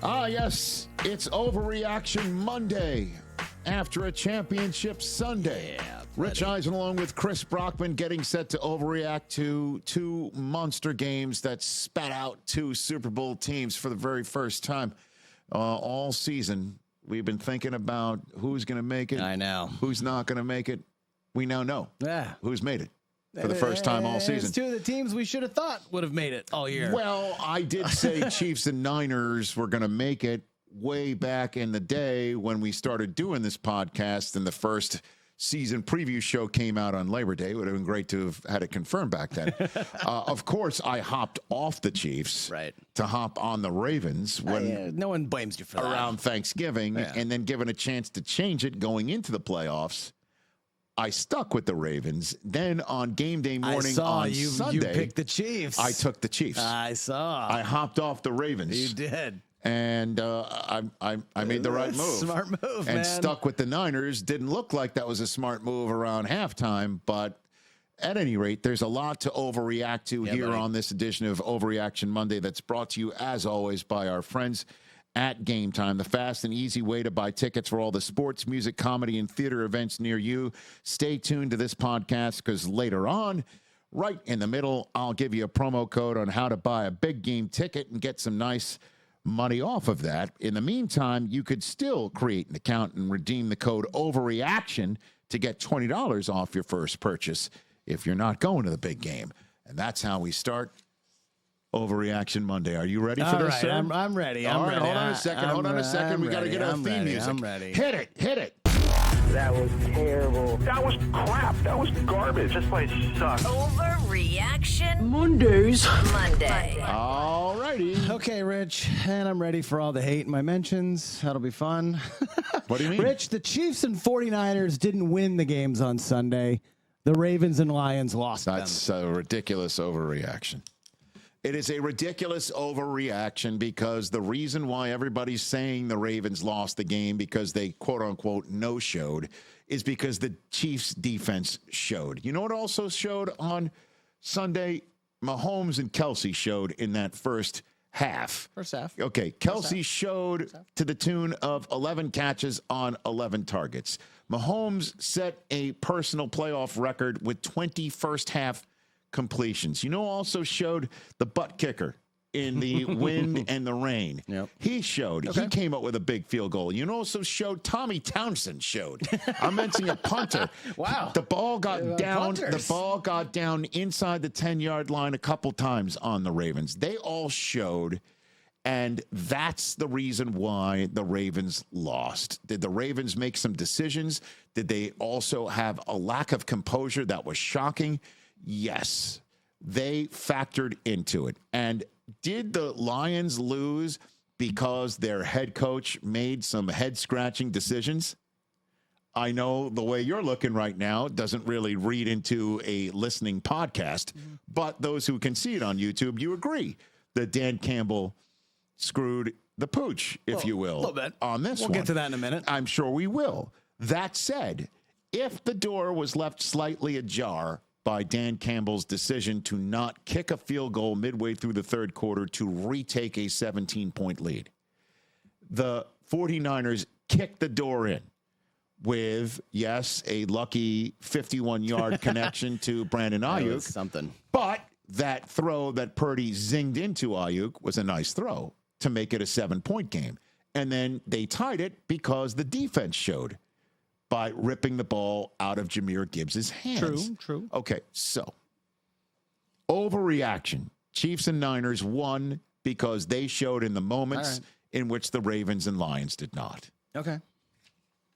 Yes, it's Overreaction Monday after a championship Sunday. Yeah, Rich Eisen along with Chris Brockman getting set to overreact to two monster games that spat out two Super Bowl teams for the very first time all season. We've been thinking about who's going to make it. I know. Who's not going to make it. We now know who's made it for the first time all season. It's two of the teams we should have thought would have made it all year. Well, I did say Chiefs and Niners were going to make it way back in the day when we started doing this podcast and the first season preview show came out on Labor Day. It would have been great to have had it confirmed back then. Of course, I hopped off the Chiefs to hop on the Ravens when no one blames you for that. Around Thanksgiving, and then given a chance to change it going into the playoffs. I stuck with the Ravens. Then on game day morning on Sunday, you picked the Chiefs. I took the Chiefs. I saw. I hopped off the Ravens. You did. And I made the right move. Smart move, and man. Stuck with the Niners. Didn't look like that was a smart move around halftime, but at any rate, there's a lot to overreact to here on this edition of Overreaction Monday that's brought to you, as always, by our friends at Game Time, the fast and easy way to buy tickets for all the sports, music, comedy, and theater events near you. Stay tuned to this podcast because later on, right in the middle, I'll give you a promo code on how to buy a big game ticket and get some nice money off of that. In the meantime, you could still create an account and redeem the code Overreaction to get $20 off your first purchase if you're not going to the big game. And that's how we start Overreaction Monday. Are you ready for this, sir? I'm ready. All right, ready. hold on a second. We got to get our theme music. I'm ready. Hit it. That was terrible. That was crap. That was garbage. This place sucks. Overreaction Monday. All righty. Okay, Rich, and I'm ready for all the hate in my mentions. That'll be fun. What do you mean? Rich, the Chiefs and 49ers didn't win the games on Sunday. The Ravens and Lions lost them. That's a ridiculous overreaction. It is a ridiculous overreaction because the reason why everybody's saying the Ravens lost the game because they, quote-unquote, no-showed is because the Chiefs' defense showed. You know what also showed on Sunday? Mahomes and Kelce showed in that first half. First half. Okay, Kelce showed to the tune of 11 catches on 11 targets. Mahomes set a personal playoff record with 20 first-half completions. You know, also showed the butt kicker in the wind and the rain. Yep. He showed. He came up with a big field goal. You know, also showed Tommy Townsend showed. I'm mentioning a punter. Wow. The ball got down. Punters. The ball got down inside the 10-yard line a couple times on the Ravens. They all showed. And that's the reason why the Ravens lost. Did the Ravens make some decisions? Did they also have a lack of composure that was shocking? Yes, they factored into it. And did the Lions lose because their head coach made some head-scratching decisions? I know the way you're looking right now doesn't really read into a listening podcast, but those who can see it on YouTube, you agree that Dan Campbell screwed the pooch, if you will, a little bit. on this one. We'll get to that in a minute. I'm sure we will. That said, if the door was left slightly ajar by Dan Campbell's decision to not kick a field goal midway through the third quarter to retake a 17-point lead, the 49ers kicked the door in with, yes, a lucky 51-yard connection to Brandon Ayuk. Something. But that throw that Purdy zinged into Ayuk was a nice throw to make it a 7-point game. And then they tied it because the defense showed by ripping the ball out of Jahmyr Gibbs' hands. True. Okay, so overreaction. Chiefs and Niners won because they showed in the moments in which the Ravens and Lions did not. Okay.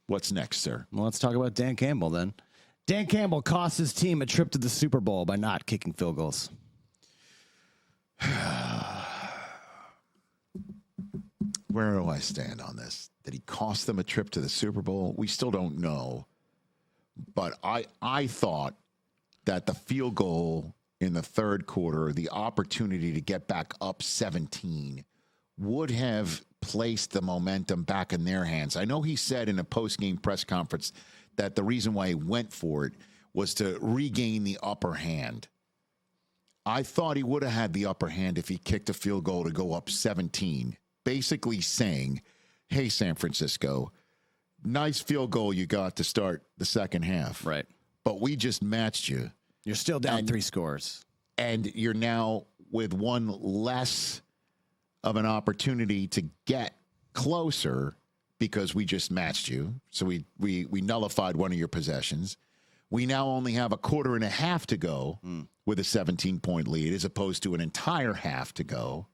What's next, sir? Well, let's talk about Dan Campbell then. Dan Campbell cost his team a trip to the Super Bowl by not kicking field goals. Where do I stand on this? Did he cost them a trip to the Super Bowl? We still don't know. But I thought that the field goal in the third quarter, the opportunity to get back up 17, would have placed the momentum back in their hands. I know he said in a post-game press conference that the reason why he went for it was to regain the upper hand. I thought he would have had the upper hand if he kicked a field goal to go up 17 basically saying, hey, San Francisco, nice field goal you got to start the second half. Right. But we just matched you. You're still down 3 scores. And you're now with one less of an opportunity to get closer because we just matched you. So we nullified one of your possessions. We now only have a quarter and a half to go with a 17-point lead as opposed to an entire half to go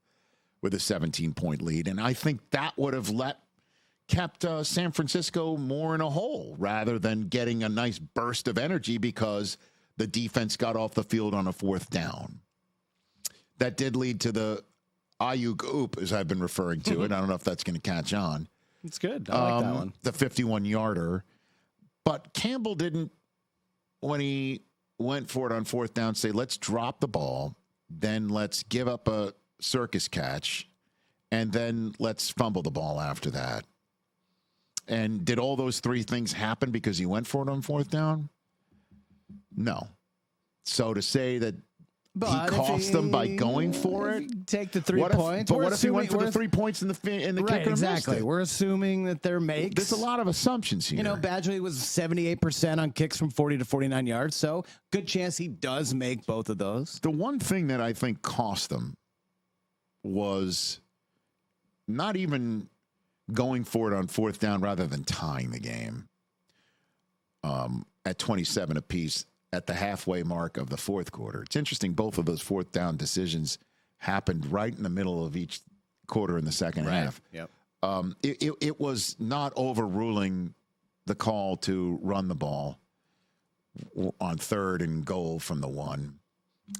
with a 17-point lead. And I think that would have kept San Francisco more in a hole rather than getting a nice burst of energy because the defense got off the field on a 4th down. That did lead to the Ayuk oop, as I've been referring to it. I don't know if that's going to catch on. It's good. I like that one. The 51-yarder. But Campbell didn't, when he went for it on 4th down, say, let's drop the ball, then let's give up a circus catch, and then let's fumble the ball after that. And did all those 3 things happen because he went for it on 4th down? No. So to say that he cost them by going for it. Take the 3 points. But what if he went for the 3 points in the right, kicker? Exactly. We're assuming that they're makes. There's a lot of assumptions here. You know, Badgley was 78% on kicks from 40 to 49 yards, so good chance he does make both of those. The one thing that I think cost them was not even going for it on 4th down rather than tying the game at 27 apiece at the halfway mark of the 4th quarter. It's interesting, both of those 4th down decisions happened right in the middle of each quarter in the second half. Yep. It was not overruling the call to run the ball on 3rd and goal from the 1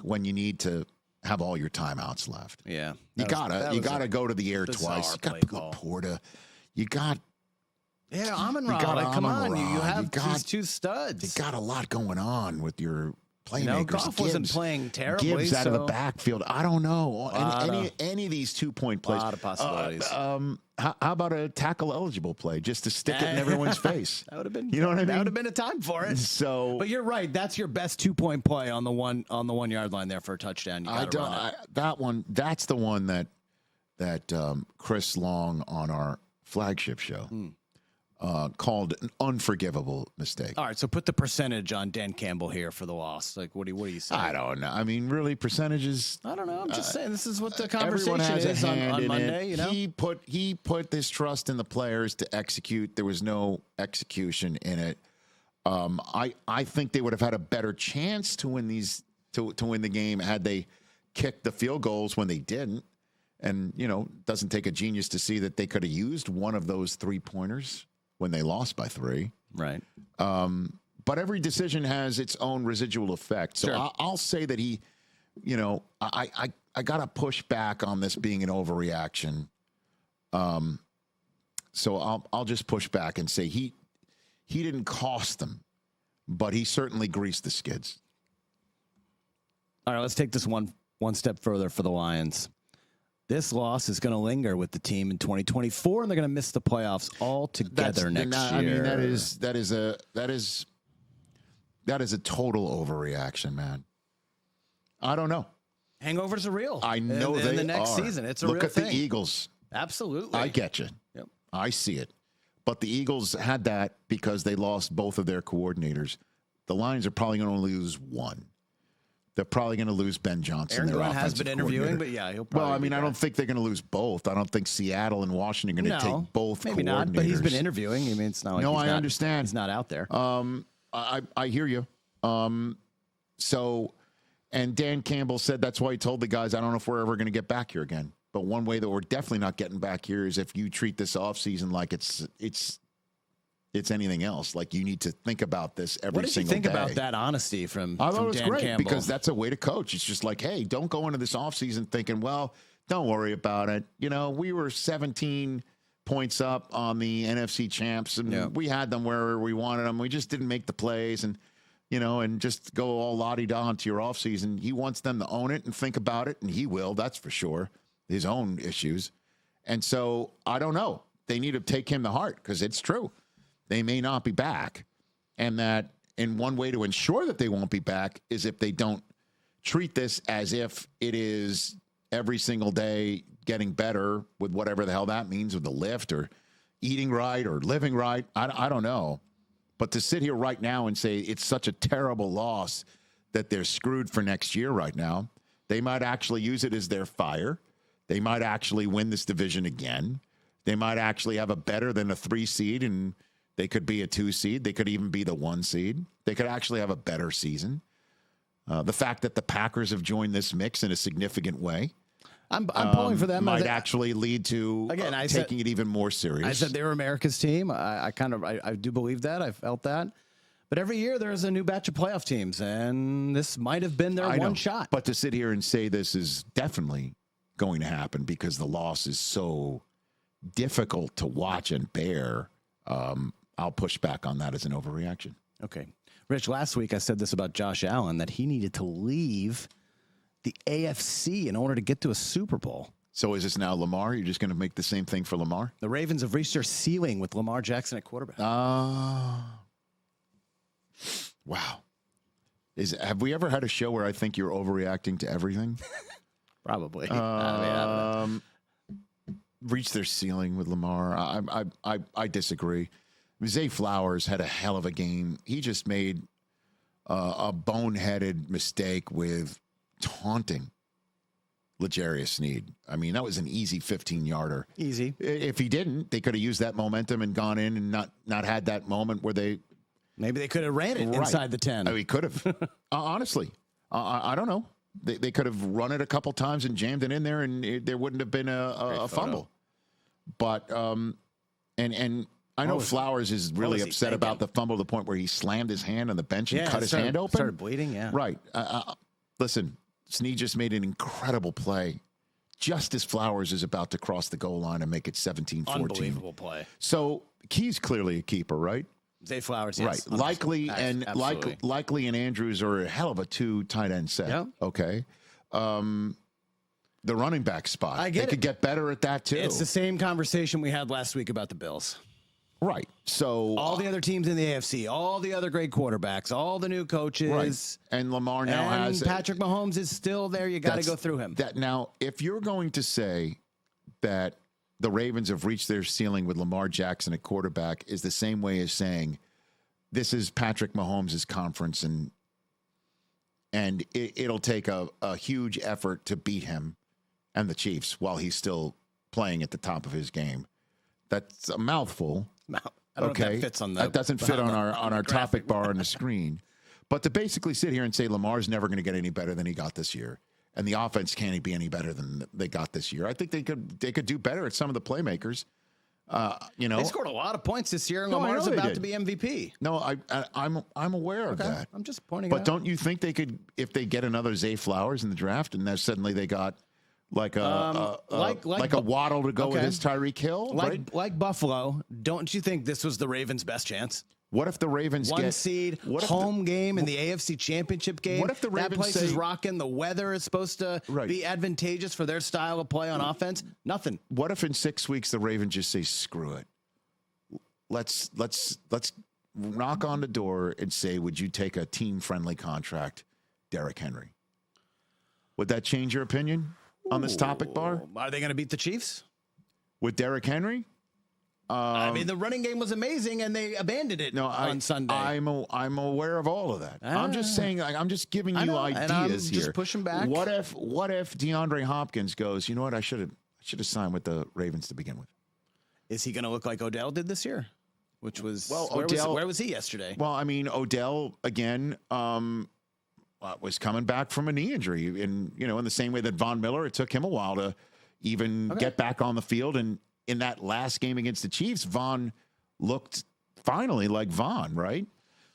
when you need to have all your timeouts left. Yeah. You gotta go to the air twice. You got Laporta. You got Amon-Ra. Come on, you have these 2 studs. You got a lot going on with your playmakers. Goff wasn't playing terribly. Gibbs out of the backfield. I don't know. Any of these 2-point plays. A lot of possibilities. How about a tackle eligible play just to stick it in everyone's face? That would have been. You know what I mean? That would have been a time for it. So, but you're right. That's your best 2-point play on the 1 yard line there for a touchdown. You got to run it. That one. That's the one that Chris Long on our flagship show called an unforgivable mistake. All right, so put the percentage on Dan Campbell here for the loss. Like, what do you say? I don't know. I mean, really, percentages. I don't know. I'm just saying this is what the conversation is on Monday. You know, he put this trust in the players to execute. There was no execution in it. I think they would have had a better chance to win to win the game had they kicked the field goals when they didn't. And it doesn't take a genius to see that they could have used one of those 3-pointers when they lost by 3. Right. But every decision has its own residual effect. So sure. I'll say that he, I got to push back on this being an overreaction. So I'll just push back and say he didn't cost them, but he certainly greased the skids. All right, let's take this one step further for the Lions. This loss is going to linger with the team in 2024, and they're going to miss the playoffs altogether next year. I mean, that is a total overreaction, man. I don't know. Hangovers are real. I know in the next season. It's a real thing. Look at the Eagles. Absolutely. I get you. Yep. I see it. But the Eagles had that because they lost both of their coordinators. The Lions are probably going to lose one. They're probably going to lose Ben Johnson. Aaron Glenn has been interviewing, but yeah, he'll probably. Well, I mean, I don't think they're going to lose both. I don't think Seattle and Washington are going to take both. Maybe not, but he's been interviewing. I mean, it's not like I understand. He's not out there. I hear you. So, and Dan Campbell said that's why he told the guys, I don't know if we're ever going to get back here again. But one way that we're definitely not getting back here is if you treat this offseason like it's anything else. Like you need to think about this every single day. What did you think about that honesty from I thought it was Dan great Campbell? Because that's a way to coach. It's just like, hey, don't go into this offseason thinking, well, don't worry about it. We were 17 points up on the NFC champs, and we had them where we wanted them. We just didn't make the plays, and and just go all la-di-da into your offseason. He wants them to own it and think about it, and he will, that's for sure, his own issues. And so I don't know. They need to take him to heart because it's true. They may not be back. And that in one way to ensure that they won't be back is if they don't treat this as if it is every single day getting better with whatever the hell that means with the lift or eating right or living right. I don't know. But to sit here right now and say it's such a terrible loss that they're screwed for next year right now, they might actually use it as their fire. They might actually win this division again. They might actually have a better than a 3 seed, and they could be a 2 seed. They could even be the 1 seed. They could actually have a better season. The fact that the Packers have joined this mix in a significant way, I'm pulling for them. Might actually lead to taking it even more serious. I said they were America's team. I do believe that. I felt that. But every year there's a new batch of playoff teams, and this might have been their one shot. But to sit here and say this is definitely going to happen because the loss is so difficult to watch and bear, I'll push back on that as an overreaction. Okay. Rich, last week I said this about Josh Allen, that he needed to leave the AFC in order to get to a Super Bowl. So is this now Lamar? You're just going to make the same thing for Lamar? The Ravens have reached their ceiling with Lamar Jackson at quarterback. Wow. Have we ever had a show where I think you're overreacting to everything? Probably. Reach their ceiling with Lamar. I disagree. Zay Flowers had a hell of a game. He just made a boneheaded mistake with taunting L'Jarius Sneed. I mean, that was an easy 15-yarder. Easy. If he didn't, they could have used that momentum and gone in and not had that moment where they... Maybe they could have ran it inside the 10. Oh, he could have. Honestly, I don't know. They could have run it a couple times and jammed it in there, and there wouldn't have been a fumble. But and I know Flowers is really upset about the fumble to the point where he slammed his hand on the bench and cut his hand open. Started bleeding. Yeah. Right. Listen, Snead just made an incredible play. Just as Flowers is about to cross the goal line and make it 17-14. Unbelievable play. So Key's clearly a keeper, right? Zay Flowers, yes. Right. Likely and Andrews are a hell of a 2 tight end set. Yeah. Okay. The running back spot. They could get better at that too. It's the same conversation we had last week about the Bills. Right. So all the other teams in the AFC, all the other great quarterbacks, all the new coaches. Right. And Lamar now has Patrick Mahomes is still there. You got to go through him. Now, if you're going to say that the Ravens have reached their ceiling with Lamar Jackson at quarterback is the same way as saying this is Patrick Mahomes' conference and it'll take a huge effort to beat him and the Chiefs while he's still playing at the top of his game. That's a mouthful. I don't know if that fits on that doesn't fit on our topic bar on the screen. But to basically sit here and say Lamar's never going to get any better than he got this year, and the offense can't be any better than they got this year. I think they could do better at some of the playmakers. They scored a lot of points this year, and Lamar's about to be MVP. No, I'm aware of that. I'm just pointing. But don't you think they could, if they get another Zay Flowers in the draft, and then suddenly they got like a Waddle to go with his Tyreek Hill, like Buffalo? Don't you think this was the Ravens' best chance? What if the Ravens get 1 seed, home game in the AFC Championship game? What if the Ravens that place is rocking? The weather is supposed to be advantageous for their style of play on offense. Nothing. What if in 6 weeks the Ravens just say, "Screw it. Let's knock on the door and say, would you take a team-friendly contract, Derrick Henry?" Would that change your opinion on this topic bar? Are they going to beat the Chiefs with Derrick Henry? I mean, the running game was amazing, and they abandoned it on Sunday. I'm aware of all of that. I'm just saying, I'm just giving you ideas here. Just pushing back. What if DeAndre Hopkins goes, you know what? I should have signed with the Ravens to begin with. Is he going to look like Odell did this year? Which was where was he yesterday? Well, I mean, Odell again was coming back from a knee injury, and in the same way that Von Miller, it took him a while to even get back on the field. And in that last game against the Chiefs, Von looked finally like Von, right?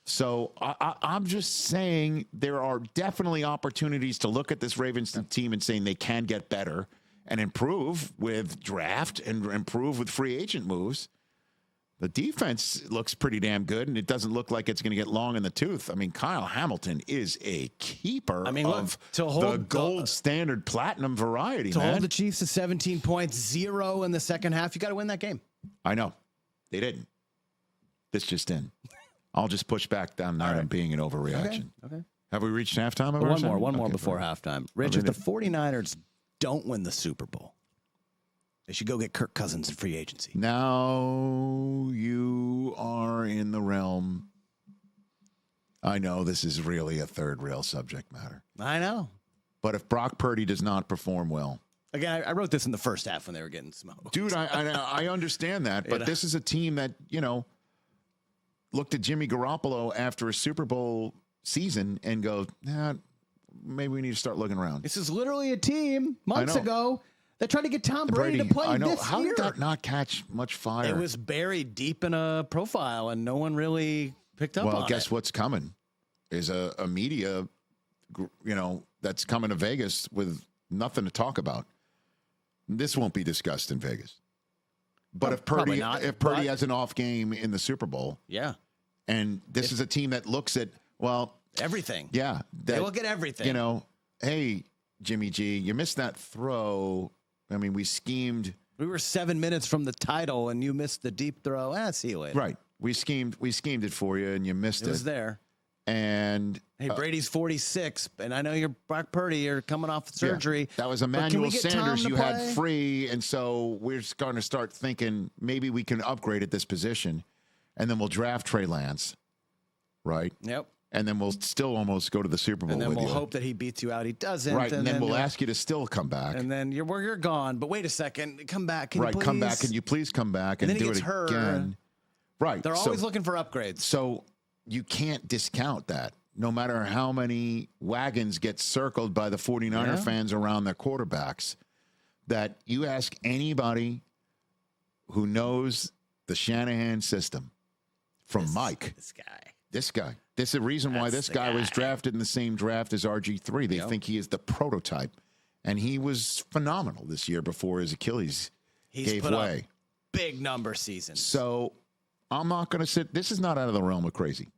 So I'm just saying there are definitely opportunities to look at this Ravens team and saying they can get better and improve with draft and improve with free agent moves. The defense looks pretty damn good, and it doesn't look like it's going to get long in the tooth. I mean, Kyle Hamilton is a keeper of the gold standard platinum variety, to hold the Chiefs to 17 points, 0 in the second half, you got to win that game. I know. They didn't. This just in. I'll just push back down that on being an overreaction. Okay. Have we reached halftime? One more before halftime. Rich, if the 49ers don't win the Super Bowl, They should go get Kirk Cousins in free agency. Now you are in the realm. I know this is really a third rail subject matter. I know. But if Brock Purdy does not perform well. Again, I wrote this in the first half when they were getting smoked. Dude, I understand that. But this is a team that, looked at Jimmy Garoppolo after a Super Bowl season and go, maybe we need to start looking around. This is literally a team months ago that tried to get Tom Brady to play this How year. did that not catch much fire? It was buried deep in a profile, and no one really picked up on it. Well, guess what's coming is a media, that's coming to Vegas with nothing to talk about. This won't be discussed in Vegas. But if Purdy has an off game in the Super Bowl, and this is a team that looks at everything, they look at everything. Hey, Jimmy G, you missed that throw. I mean, we schemed. We were 7 minutes from the title, and you missed the deep throw. See you later. Right, we schemed it for you, and you missed it. It was there. And hey, Brady's 46, and I know you're Brock Purdy. You're coming off surgery. Yeah, that was Emmanuel Sanders you had free, and so we're going to start thinking maybe we can upgrade at this position, and then we'll draft Trey Lance, right? Yep. And then we'll still almost go to the Super Bowl. And then with we'll you. hope that he beats you out. He doesn't. Right, and then we'll ask you to still come back. And then you're gone. But wait a second, come back. Can you please? Come back. Can you please come back and do it again? Right. They're always looking for upgrades. So you can't discount that. No matter how many wagons get circled by the 49er fans around their quarterbacks, that you ask anybody who knows the Shanahan system, from Mike. This guy. This is the reason why this guy was drafted in the same draft as RG3. They think he is the prototype. And he was phenomenal this year before his Achilles gave way. Up big number season. So I'm not going to sit. This is not out of the realm of crazy.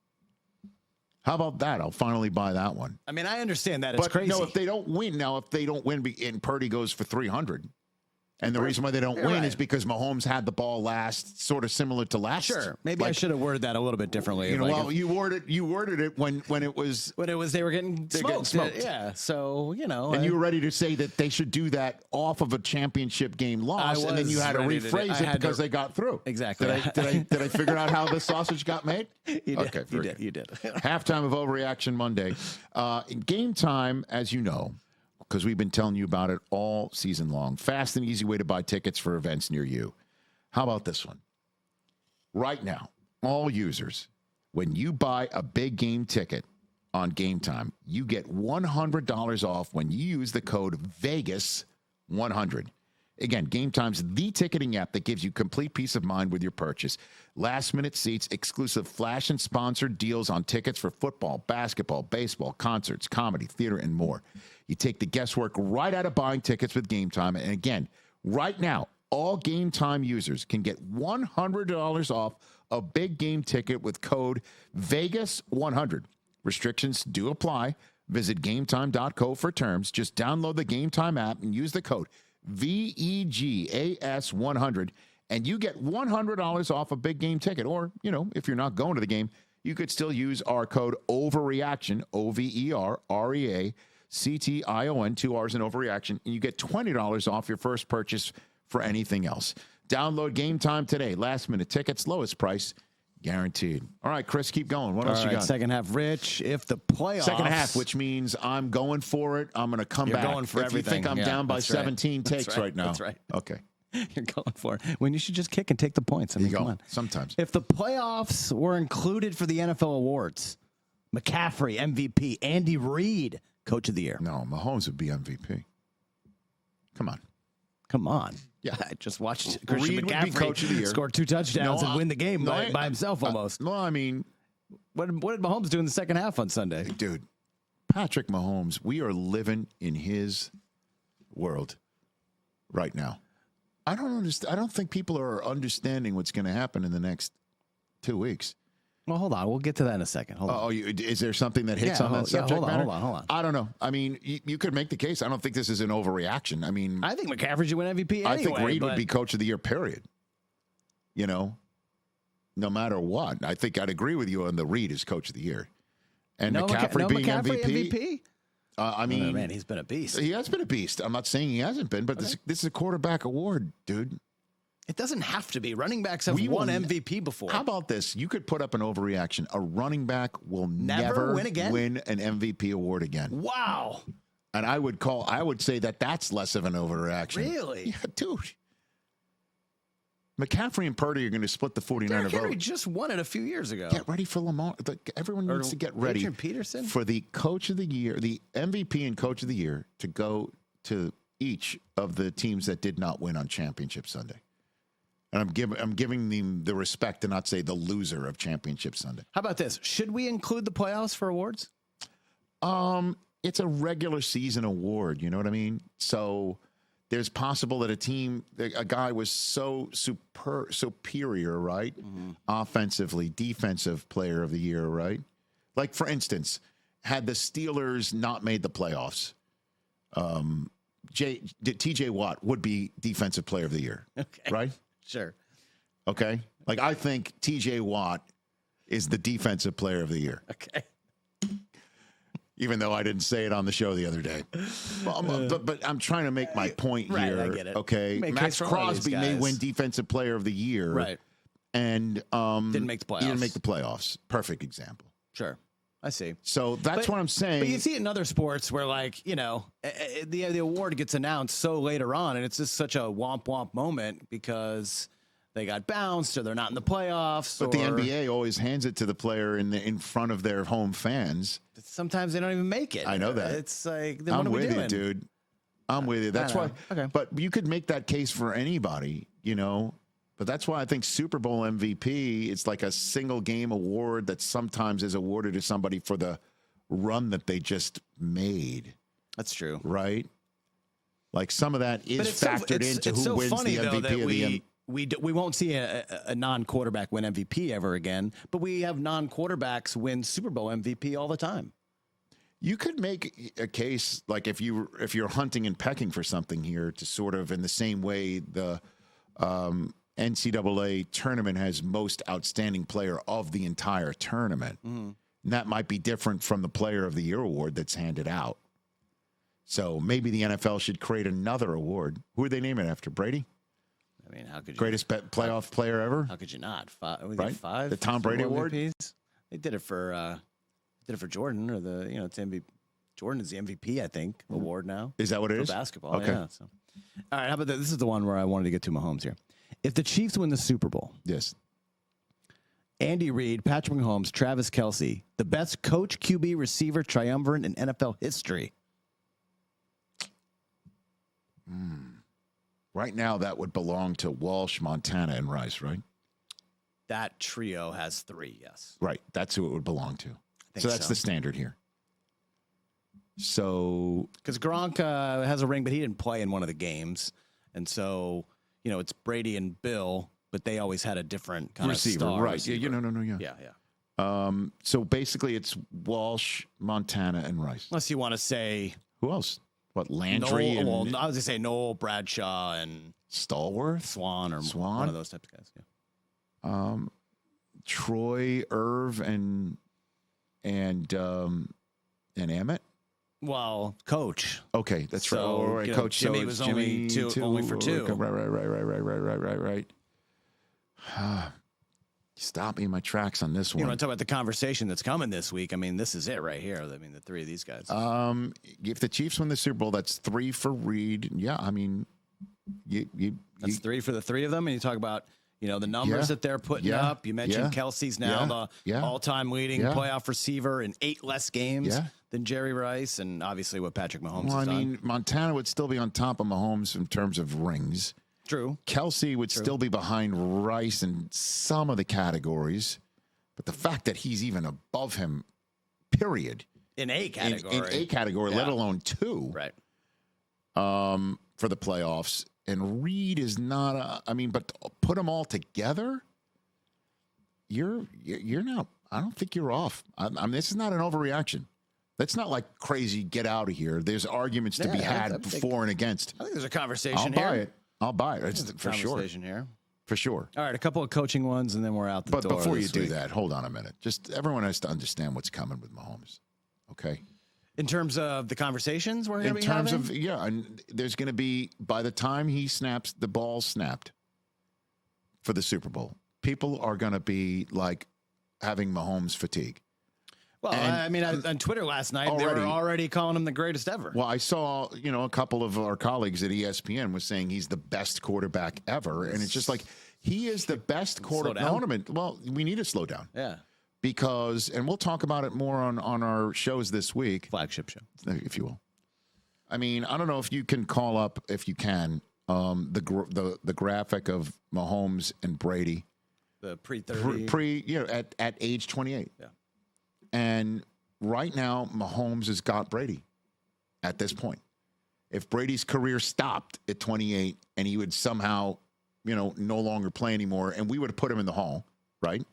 How about that? I'll finally buy that one. I mean, I understand that. It's crazy. No, if they don't win, and Purdy goes for 300, and the reason why they don't win is because Mahomes had the ball last, sort of similar to last. Sure, maybe I should have worded that a little bit differently. You worded it when it was they were getting smoked. Yeah, so and you were ready to say that they should do that off of a championship game loss, and then you had to rephrase it because they got through. Exactly. Did I figure out how the sausage got made? You did. Okay, you did. Halftime of Overreaction Monday. Game time, as you know, because we've been telling you about it all season long. Fast and easy way to buy tickets for events near you. How about this one? Right now, all users, when you buy a big game ticket on Game Time, you get $100 off when you use the code VEGAS100. Again, Game Time's the ticketing app that gives you complete peace of mind with your purchase. Last-minute seats, exclusive flash and sponsored deals on tickets for football, basketball, baseball, concerts, comedy, theater, and more. You take the guesswork right out of buying tickets with Game Time. And again, right now, all Game Time users can get $100 off a big game ticket with code VEGAS100. Restrictions do apply. Visit GameTime.co for terms. Just download the Game Time app and use the code VEGAS100, and you get $100 off a big game ticket. Or, if you're not going to the game, you could still use our code OVERREACTION, OVERREACTION, 2 R's in Overreaction, and you get $20 off your first purchase for anything else. Download Game Time today. Last minute tickets, lowest price guaranteed. All right, Chris, keep going. What else you got? Second half, Rich. If the playoffs. Second half, which means I'm going for it. I'm going to come back. You're going for everything. You think I'm down by 17 takes right now. That's right. Okay. You're going for it. When you should just kick and take the points. I mean, come on. Sometimes. If the playoffs were included for the NFL awards, McCaffrey, MVP, Andy Reid, Coach of the Year. No, Mahomes would be MVP. Come on. Yeah, I just watched Christian Reid would be Coach of the Year. Score 2 touchdowns and win the game by himself almost. No, I mean, what did Mahomes do in the second half on Sunday? Dude, Patrick Mahomes, we are living in his world right now. I don't understand. I don't think people are understanding what's going to happen in the next 2 weeks. Well, hold on. We'll get to that in a second. Hold on. Is there something that hits on that subject matter? Hold on. I don't know. I mean, you could make the case. I don't think this is an overreaction. I mean, I think McCaffrey should win MVP anyway. I think Reid would be Coach of the Year, period. No matter what. I think I'd agree with you on the Reid is Coach of the Year. And McCaffrey being MVP? I mean, man, he's been a beast. He has been a beast. I'm not saying he hasn't been, but this is a quarterback award, dude. It doesn't have to be. Running backs have won MVP before. How about this? You could put up an overreaction. A running back will never win an MVP award again. Wow. And I would say that's less of an overreaction. Really? Yeah, dude. McCaffrey and Purdy are going to split the 49er Henry vote. just won it a few years ago. Get ready for Lamar. Everyone needs to get ready for the coach of the year, the MVP and coach of the year, to go to each of the teams that did not win on Championship Sunday. And I'm giving them the respect to not say the loser of Championship Sunday. How about this? Should we include the playoffs for awards? It's a regular season award. You know what I mean? So there's possible that a guy was so superior, right? Mm-hmm. Offensively, defensive player of the year, right? Like, for instance, had the Steelers not made the playoffs, T.J. Watt would be defensive player of the year, right? Sure. Okay. Like, I think T.J. Watt is the defensive player of the year. Okay. Even though I didn't say it on the show the other day. But I'm trying to make my point here. I get it. Okay. Max Crosby may win defensive player of the year. Right. And didn't make the playoffs. He didn't make the playoffs. Perfect example. Sure. I see. So that's what I'm saying. But you see it in other sports where, like, the award gets announced so later on, and it's just such a womp moment because they got bounced or they're not in the playoffs. But the NBA always hands it to the player in front of their home fans. Sometimes they don't even make it. I know that. It's like, then I'm what are we with doing? you, dude. I'm with you. That's why. Okay. But you could make that case for anybody, But that's why I think Super Bowl MVP, it's like a single game award that sometimes is awarded to somebody for the run that they just made. That's true. Right? Like, some of that is factored into who wins the MVP of the MVP. We won't see a non-quarterback win MVP ever again, but we have non-quarterbacks win Super Bowl MVP all the time. You could make a case, like, if you're hunting and pecking for something here, to sort of, in the same way the NCAA tournament has most outstanding player of the entire tournament. Mm-hmm. And that might be different from the Player of the Year award that's handed out. So maybe the NFL should create another award. Who would they name it after? Brady? I mean, how could you? Greatest playoff player ever? How could you not? Right? Five? The Tom Brady Award? MVPs? They did it for Jordan, or it's MVP. Jordan is the MVP, I think, award now. Is that what it is? For basketball, okay. Yeah. So. All right, how about this? This is the one where I wanted to get to Mahomes here. If the Chiefs win the Super Bowl, yes, Andy Reid, Patrick Mahomes, Travis Kelce, the best coach, QB, receiver, triumvirate in NFL history. Right now, that would belong to Walsh, Montana, and Rice, right? That trio has 3, yes. Right. That's who it would belong to. So that's the standard here. So, because Gronk has a ring, but he didn't play in one of the games. And so, it's Brady and Bill, but they always had a different kind of star right? Receiver. Yeah. So basically, it's Walsh, Montana, and Rice. Unless you want to say who else? What, Landry? I was going to say Noel, Bradshaw, and Stallworth, Swan, or one of those types of guys. Yeah. Troy, Irv, and Emmett. Well, coach. Okay, that's right. So, right. Coach Jimmy was only for 2. Right. Stop me in my tracks on this one. You want to talk about the conversation that's coming this week? I mean, this is it right here. I mean, the 3 of these guys. If the Chiefs win the Super Bowl, that's 3 for Reid. Yeah, I mean, that's 3 for the 3 of them. And you talk about, the numbers that they're putting up. You mentioned Kelce's now the all-time leading playoff receiver in 8 less games than Jerry Rice, and obviously what Patrick Mahomes has done. I mean, Montana would still be on top of Mahomes in terms of rings. True. Kelce would still be behind Rice in some of the categories, but the fact that he's even above him, period. In a category. In a category, let alone 2. Right. For the playoffs. And Reid is not but put them all together, you're not, I don't think you're off. I mean, this is not an overreaction. That's not like crazy, get out of here. There's arguments to be had for and against. I think there's a conversation here. I'll buy it. It's for sure. Conversation here. For sure. All right, a couple of coaching ones, and then we're out the door. But before you do that, hold on a minute. Just everyone has to understand what's coming with Mahomes. Okay? In terms of the conversations we're going to be having? In terms of, yeah, and there's going to be, by the time he snaps, the ball snapped for the Super Bowl, people are going to be like having Mahomes fatigue. Well, I mean, on Twitter last night, they were already calling him the greatest ever. Well, I saw, a couple of our colleagues at ESPN was saying he's the best quarterback ever. And it's just like, he is the best quarterback. Well, we need to slow down. Yeah. Because, and we'll talk about it more on our shows this week. Flagship show. If you will. I mean, I don't know if you can call up, if you can, the graphic of Mahomes and Brady. The pre-30. At age 28. Yeah. And right now, Mahomes has got Brady at this point. If Brady's career stopped at 28 and he would somehow, no longer play anymore, and we would have put him in the Hall, right?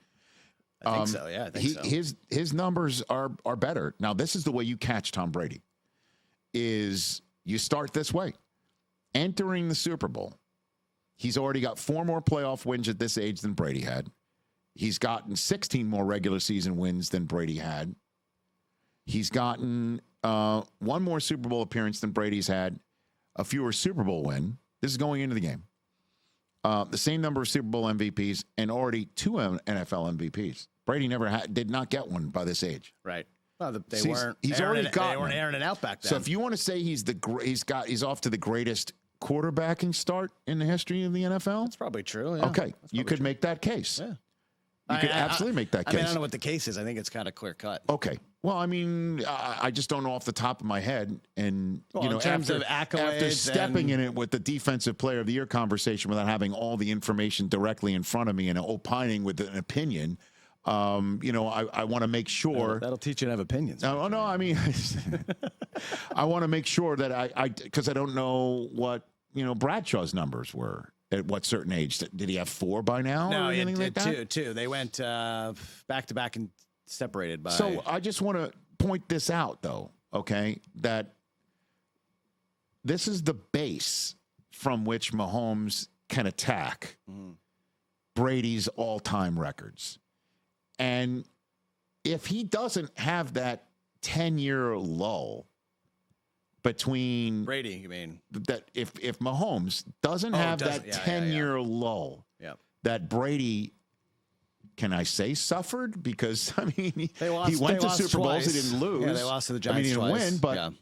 I think so, yeah. I think so. His numbers are better. Now, this is the way you catch Tom Brady, is you start this way. Entering the Super Bowl, he's already got 4 more playoff wins at this age than Brady had. He's gotten 16 more regular season wins than Brady had. He's gotten 1 more Super Bowl appearance than Brady's had, a fewer Super Bowl win. This is going into the game. The same number of Super Bowl MVPs and already 2 NFL MVPs. Brady did not get one by this age. Right. Well, they weren't airing it out back then. So if you want to say he's off to the greatest quarterbacking start in the history of the NFL, that's probably true. Yeah. Okay, you could make that case. Yeah. You could absolutely make that case. I mean, I don't know what the case is. I think it's kind of clear cut. Okay. Well, I mean, I just don't know off the top of my head. And, in terms of accolades, after stepping in it with the Defensive Player of the Year conversation without having all the information directly in front of me and opining with an opinion, I want to make sure. That'll teach you to have opinions. No, I mean, I want to make sure that because I don't know what, Bradshaw's numbers were. At what certain age? Did he have 4 by now? No, he had 2. They went back to back and separated by. So I just want to point this out, though, okay, that this is the base from which Mahomes can attack Brady's all-time records. And if he doesn't have that 10-year lull between Brady, you mean that if Mahomes doesn't have that 10-year lull, that Brady, can I say suffered? Because I mean, he went to Super Bowls, he didn't lose. Yeah, they lost to the Giants. He didn't twice. win,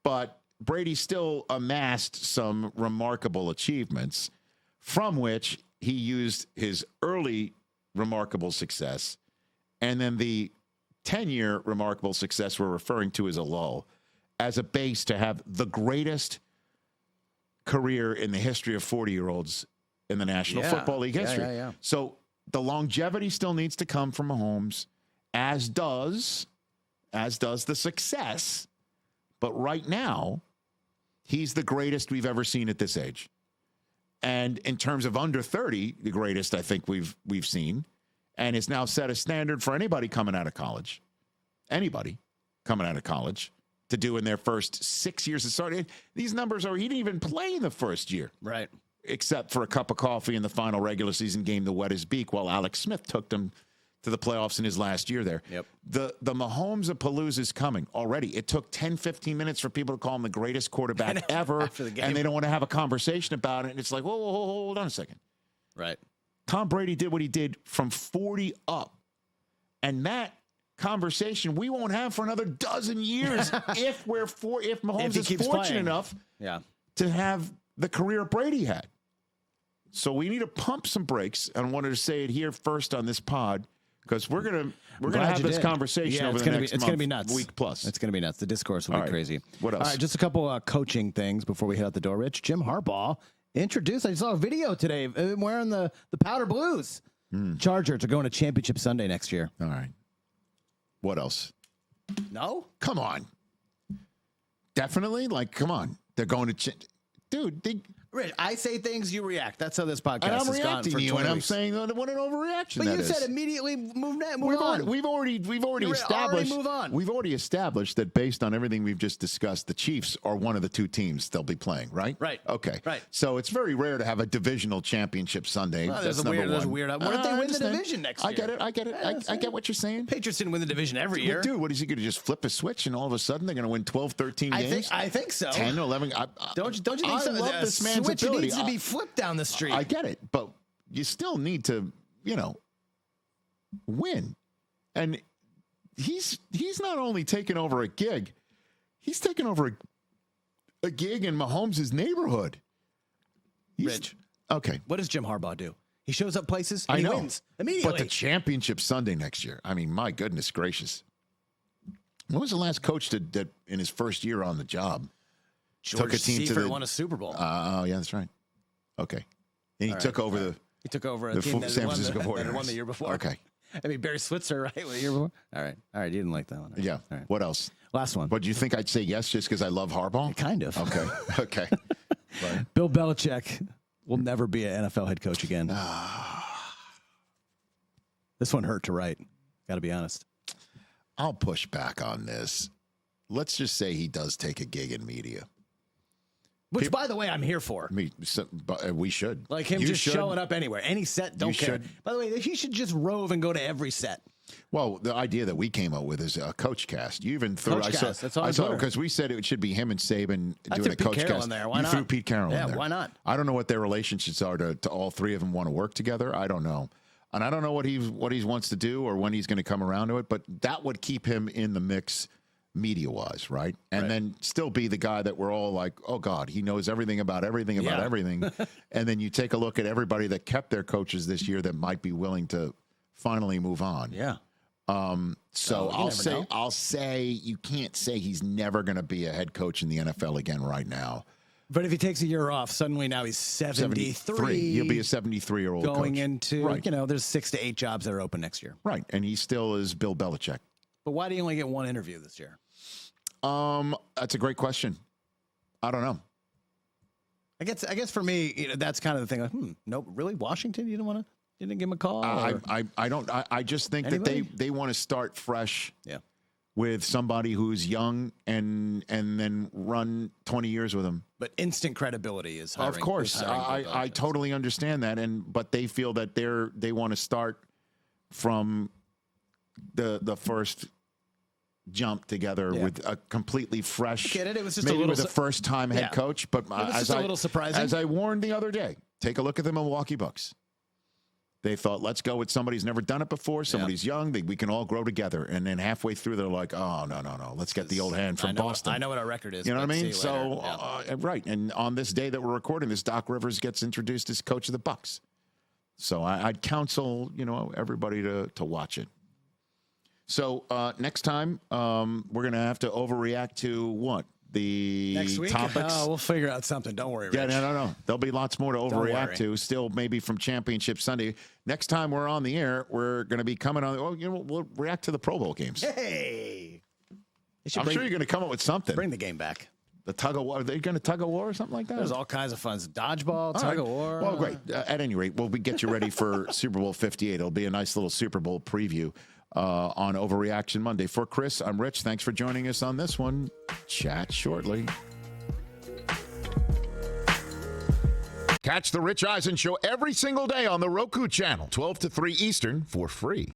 but Brady still amassed some remarkable achievements, from which he used his early remarkable success, and then the 10-year remarkable success we're referring to as a lull, as a base to have the greatest career in the history of 40-year-olds in the National Football League history. Yeah. So the longevity still needs to come from Mahomes, as does the success. But right now, he's the greatest we've ever seen at this age. And in terms of under 30, the greatest I think we've seen, and it's now set a standard for anybody coming out of college. Anybody coming out of college to do in their first 6 years of starting. These numbers he didn't even play in the first year. Right. Except for a cup of coffee in the final regular season game to wet his beak while Alex Smith took them to the playoffs in his last year there. Yep. The Mahomes-a-palooza is coming already. It took 10, 15 minutes for people to call him the greatest quarterback ever, and they don't want to have a conversation about it. And it's like, whoa, hold on a second. Right. Tom Brady did what he did from 40 up. And that conversation we won't have for another dozen years if Mahomes is fortunate enough to have the career Brady had. So we need to pump some brakes. And I wanted to say it here first on this pod, because we're gonna have this conversation over the next month. It's gonna be nuts. Week plus. It's gonna be nuts. The discourse will be crazy. What else? All right, just a couple coaching things before we head out the door. Rich, Jim Harbaugh introduced. I saw a video today wearing the powder blues. Chargers are going to Championship Sunday next year. All right. What else? No? Come on. Definitely? Like, come on. They're going to... Dude, Rich, I say things, you react. That's how this podcast and I'm has gone reacting for to you, 20 and I'm weeks. saying what an overreaction But that you is. said immediately move on. We've already established. Move on. We've already established that based on everything we've just discussed, the Chiefs are one of the two teams they'll be playing, right? Right. Okay. Right. So it's very rare to have a divisional championship Sunday. Well, That's number one. There's a weird. What if they win the understand. division next year? I get it. I get what you're saying. Patriots didn't win the division every year. Dude, what is he going to just flip a switch and all of a sudden they're going to win 12, 13 games? I think so. 10, 11. Don't you think I so? love The this man's switch ability. needs to be flipped down the street. I get it, but you still need to, win. And he's not only taking over a gig, he's taking over a gig in Mahomes' neighborhood. Rich. Okay. What does Jim Harbaugh do? He shows up places and I know. he wins immediately. But the championship Sunday next year, I mean, my goodness gracious. When was the last coach that in his first year on the job George took a team Seifert to won a Super Bowl. Oh, yeah, that's right. Okay. And he took over the team that San won Francisco 49ers. that won the year before. Okay. I mean, Barry Switzer, right? The year before. All right. You didn't like that one. Yeah. All right. What else? Last one. But do you think I'd say yes just because I love Harbaugh? Kind of. Okay. Okay. Right. Bill Belichick will never be an NFL head coach again. This one hurt to write. Got to be honest. I'll push back on this. Let's just say he does take a gig in media. Which, by the way, I'm here for. We should. Like him just showing up anywhere. Any set, don't care. Should. By the way, he should just rove and go to every set. Well, the idea that we came up with is a coach cast. You even threw That's all I saw because we said it should be him and Saban doing a coach Pete Carroll cast. in there. Why you not? threw Pete Carroll in there. Why not? I don't know what their relationships are to all three of them want to work together. I don't know. And I don't know what he wants to do or when he's going to come around to it, but that would keep him in the mix media-wise, right? And then still be the guy that we're all like, oh, God, he knows everything about everything. And then you take a look at everybody that kept their coaches this year that might be willing to finally move on. Yeah. So I'll say you can't say he's never going to be a head coach in the NFL again right now. But if he takes a year off, suddenly now he's 73. He'll be a 73-year-old going coach. Into, there's 6 to 8 jobs that are open next year. Right. And he still is Bill Belichick. But why do you only get one interview this year? That's a great question. I don't know. I guess for me, that's kind of the thing. Like, nope, really? Washington? You didn't give him a call? I just think that they want to start fresh. Yeah. With somebody who's young and then run 20 years with him. But instant credibility is hiring. Of course. I totally understand that. But they feel that they want to start from the first jump together with a completely fresh. I get it. It was just maybe a little with a first-time head coach. But it was just a little surprising. As I warned the other day, take a look at the Milwaukee Bucks. They thought, let's go with somebody who's never done it before. Somebody's young. We can all grow together. And then halfway through, they're like, oh, no. Let's get the old hand from Boston. I know what our record is. You know what I mean? So, right. And on this day that we're recording this, Doc Rivers gets introduced as coach of the Bucks. So I'd counsel, everybody to watch it. So next time, we're going to have to overreact to what? The next week? Topics. Oh, we'll figure out something. Don't worry, Rich. Yeah, no. There'll be lots more to overreact to. Still, maybe from Championship Sunday. Next time we're on the air, we're going to be coming on. We'll react to the Pro Bowl games. Hey, I'm sure you're going to come up with something. Bring the game back. The tug of war. Are they going to tug of war or something like that? There's all kinds of fun. Dodgeball, tug of war. Well, great. At any rate, we'll get you ready for Super Bowl 58. It'll be a nice little Super Bowl preview on Overreaction Monday. For Chris, I'm Rich. Thanks for joining us on this one. Chat shortly. Catch the Rich Eisen Show every single day on the Roku channel, 12 to 3 Eastern, for free.